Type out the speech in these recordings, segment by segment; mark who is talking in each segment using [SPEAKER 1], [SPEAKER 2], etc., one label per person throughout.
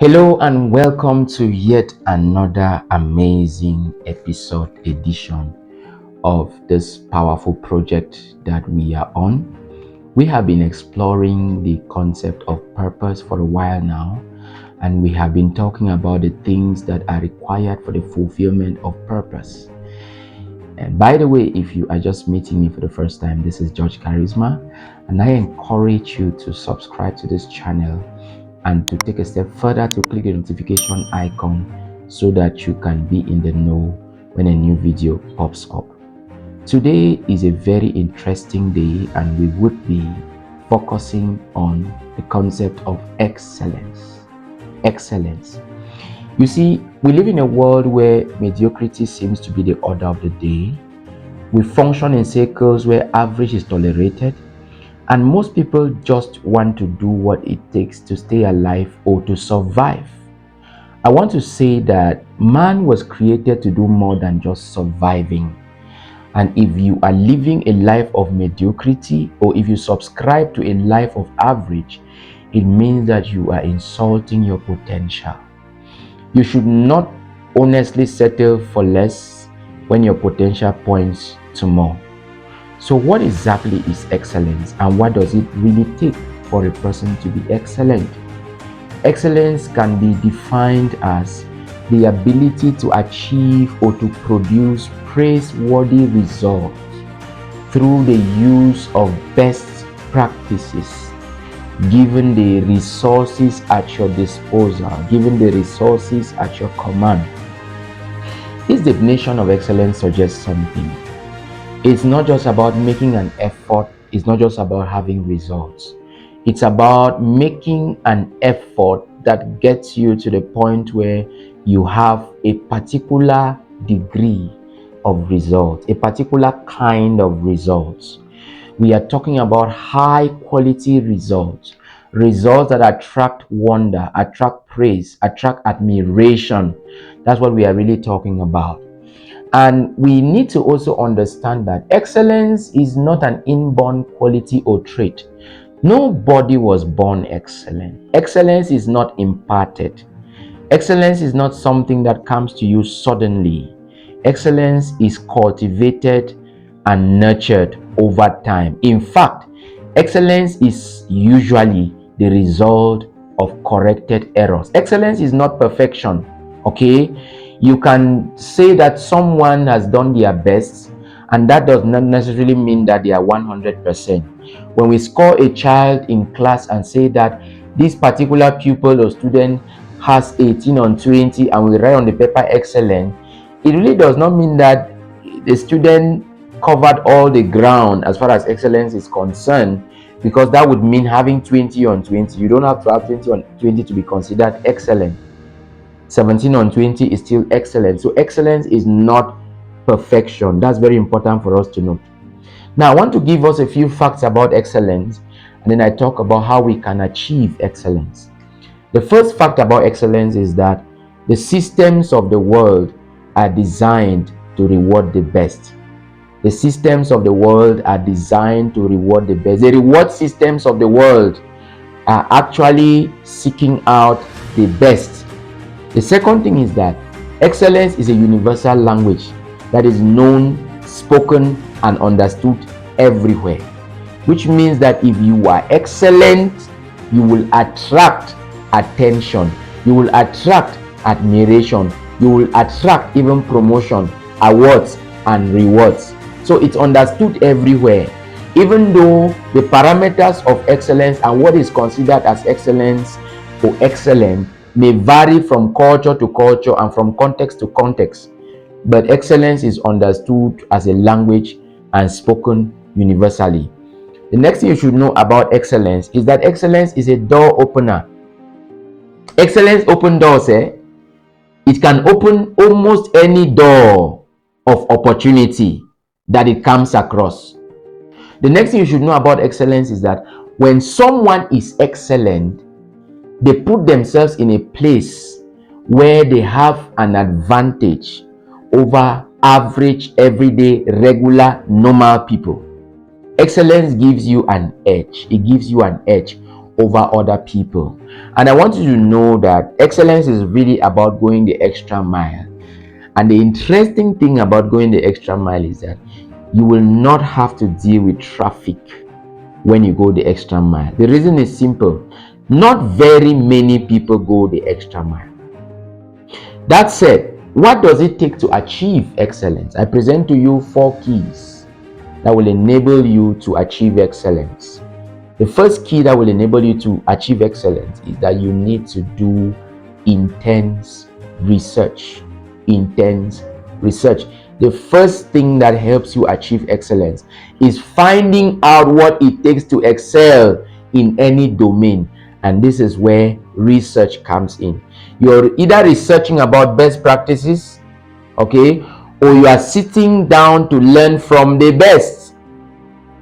[SPEAKER 1] Hello and welcome to yet another amazing edition of this powerful project that we are on. We have been exploring the concept of purpose for a while now, and we have been talking about the things that are required for the fulfillment of purpose. And by the way, if you are just meeting me for the first time, this is George Charisma, and I encourage you to subscribe to this channel and to take a step further to click the notification icon so that you can be in the know when a new video pops up. Today is a very interesting day, and we would be focusing on the concept of excellence. Excellence. You see, we live in a world where mediocrity seems to be the order of the day. We function in circles where average is tolerated, and most people just want to do what it takes to stay alive or to survive. I want to say that man was created to do more than just surviving. And if you are living a life of mediocrity, or if you subscribe to a life of average, it means that you are insulting your potential. You should not honestly settle for less when your potential points to more. So what exactly is excellence, and what does it really take for a person to be excellent? Excellence can be defined as the ability to achieve or to produce praiseworthy results through the use of best practices, given the resources at your disposal, given the resources at your command. This definition of excellence suggests something. It's not just about making an effort. It's not just about having results. It's about making an effort that gets you to the point where you have a particular degree of results, a particular kind of results. We are talking about high quality results, results that attract wonder, attract praise, attract admiration. That's what we are really talking about. And we need to also understand that excellence is not an inborn quality or trait. Nobody was born excellent. Excellence is not imparted. Excellence is not something that comes to you suddenly. Excellence is cultivated and nurtured over time. In fact, excellence is usually the result of corrected errors. Excellence is not perfection, okay? You can say that someone has done their best, and that does not necessarily mean that they are 100%. When we score a child in class and say that this particular pupil or student has 18 on 20 and we write on the paper excellent, it really does not mean that the student covered all the ground as far as excellence is concerned, because that would mean having 20 on 20. You don't have to have 20 on 20 to be considered excellent. 17 on 20 is still excellent. So excellence is not perfection. That's very important for us to note. Now, I want to give us a few facts about excellence, and then I talk about how we can achieve excellence. The first fact about excellence is that the systems of the world are designed to reward the best. The systems of the world are designed to reward the best. The reward systems of the world are actually seeking out the best. The second thing is that excellence is a universal language that is known, spoken, and understood everywhere, which means that if you are excellent, you will attract attention, you will attract admiration, you will attract even promotion, awards, and rewards. So it's understood everywhere. Even though the parameters of excellence and what is considered as excellence or excellent may vary from culture to culture and from context to context, but excellence is understood as a language and spoken universally. The next thing you should know about excellence is that excellence is a door opener. Excellence opens doors. It can open almost any door of opportunity that it comes across. The next thing you should know about excellence is that when someone is excellent, they put themselves in a place where they have an advantage over average, everyday, regular, normal people. Excellence gives you an edge. It gives you an edge over other people. And I want you to know that excellence is really about going the extra mile. And the interesting thing about going the extra mile is that you will not have to deal with traffic when you go the extra mile. The reason is simple. Not very many people go the extra mile. That said, what does it take to achieve excellence? I present to you 4 keys that will enable you to achieve excellence. The first key that will enable you to achieve excellence is that you need to do intense research. Intense research. The first thing that helps you achieve excellence is finding out what it takes to excel in any domain. And this is where research comes in. You're either researching about best practices, okay, or you are sitting down to learn from the best,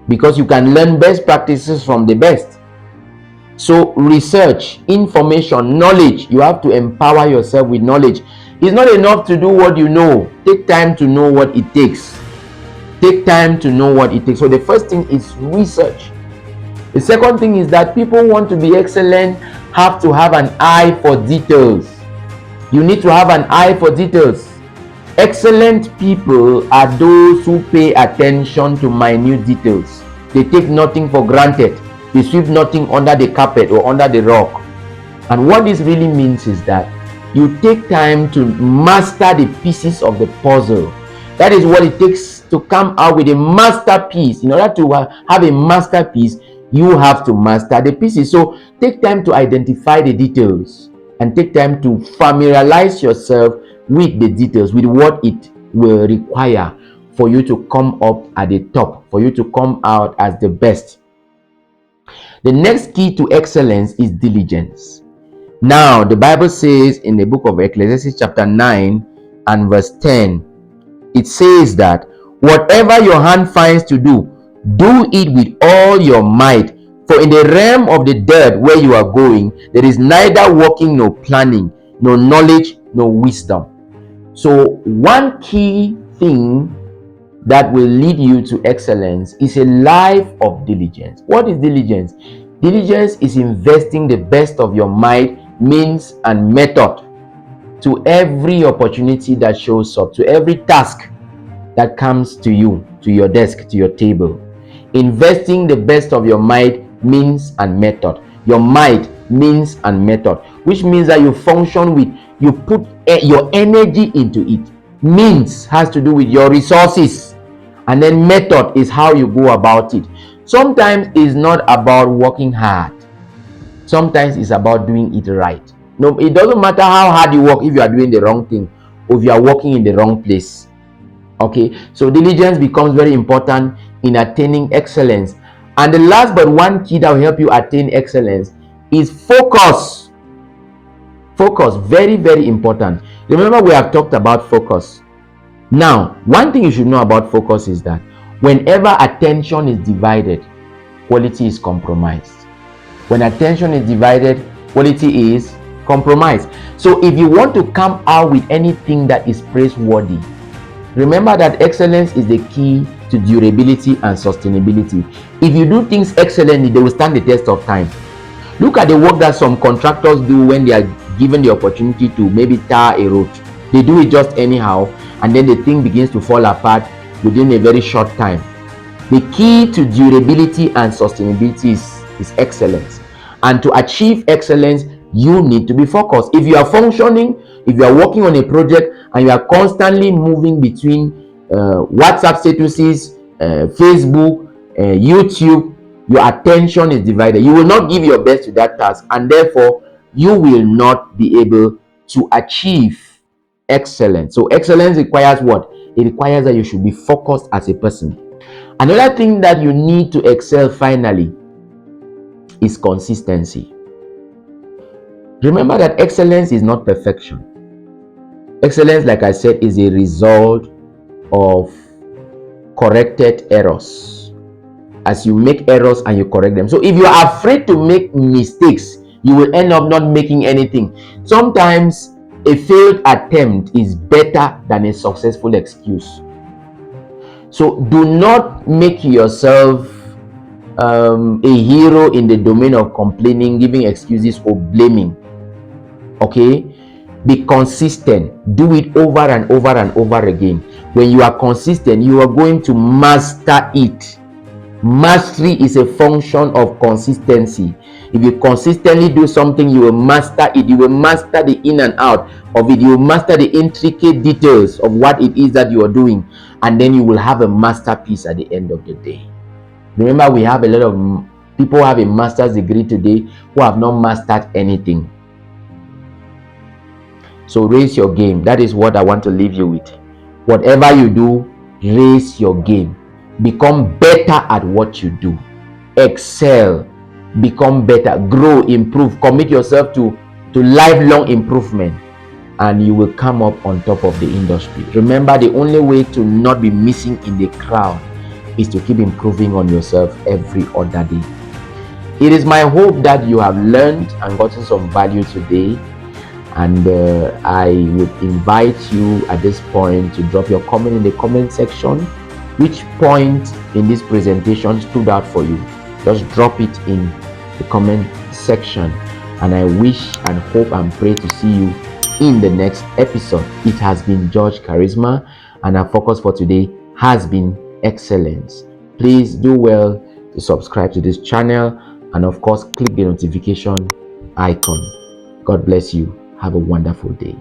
[SPEAKER 1] because you can learn best practices from the best. So research, information, knowledge, you have to empower yourself with knowledge. It's not enough to do what you know. Take time to know what it takes. Take time to know what it takes. So the first thing is research. The second thing is that people want to be excellent have to have an eye for details. You need to have an eye for details. Excellent people are those who pay attention to minute details. They take nothing for granted. They sweep nothing under the carpet or under the rug. And what this really means is that you take time to master the pieces of the puzzle. That is what it takes to come out with a masterpiece. In order to have a masterpiece, you have to master the pieces. So take time to identify the details and take time to familiarize yourself with the details, with what it will require for you to come up at the top, for you to come out as the best. The next key to excellence is diligence. Now, the Bible says in the book of Ecclesiastes chapter 9 and verse 10, it says that whatever your hand finds to do, do it with all your might. For in the realm of the dead where you are going, there is neither walking nor planning, nor knowledge nor wisdom. So one key thing that will lead you to excellence is a life of diligence. What is diligence? Diligence is investing the best of your might, means, and method to every opportunity that shows up, to every task that comes to you, to your desk, to your table. Investing the best of your might, means, and method. Your might, means, and method, which means that you function with, you put your energy into it. Means has to do with your resources, and then method is how you go about it. Sometimes it's not about working hard. Sometimes it's about doing it right. No, it doesn't matter how hard you work if you are doing the wrong thing or if you are working in the wrong place. Okay, so diligence becomes very important in attaining excellence. And the last but one key that will help you attain excellence is focus. Focus, very, very important. Remember, we have talked about focus. Now, one thing you should know about focus is that whenever attention is divided, quality is compromised. When attention is divided, quality is compromised. So if you want to come out with anything that is praiseworthy, remember that excellence is the key to durability and sustainability. If you do things excellently, they will stand the test of time. Look at the work that some contractors do when they are given the opportunity to maybe tar a road. They do it just anyhow, and then the thing begins to fall apart within a very short time. The key to durability and sustainability is excellence. And to achieve excellence, you need to be focused. If you are functioning, if you are working on a project and you are constantly moving between WhatsApp statuses, Facebook, YouTube, your attention is divided. You will not give your best to that task, and therefore you will not be able to achieve excellence. So excellence requires what? It requires that you should be focused as a person. Another thing that you need to excel finally is consistency. Remember that excellence is not perfection. Excellence, like I said, is a result of corrected errors. As you make errors and you correct them. So if you are afraid to make mistakes, you will end up not making anything. Sometimes a failed attempt is better than a successful excuse. So do not make yourself a hero in the domain of complaining, giving excuses, or blaming. Okay, be consistent. Do it over and over and over again. When you are consistent, you are going to master it. Mastery is a function of consistency. If you consistently do something, you will master it. You will master the in and out of it. You will master the intricate details of what it is that you are doing, and then you will have a masterpiece at the end of the day. Remember, we have a lot of people have a master's degree today who have not mastered anything. So raise your game. That is what I want to leave you with. Whatever you do, raise your game. Become better at what you do. Excel. Become better. Grow, improve. Commit yourself to lifelong improvement, and you will come up on top of the industry. Remember, the only way to not be missing in the crowd is to keep improving on yourself every other day. It is my hope that you have learned and gotten some value today. And I would invite you at this point to drop your comment in the comment section. Which point in this presentation stood out for you? Just drop it in the comment section. And I wish and hope and pray to see you in the next episode. It has been George Charisma, and our focus for today has been excellence. Please do well to subscribe to this channel, and of course click the notification icon. God bless you. Have a wonderful day.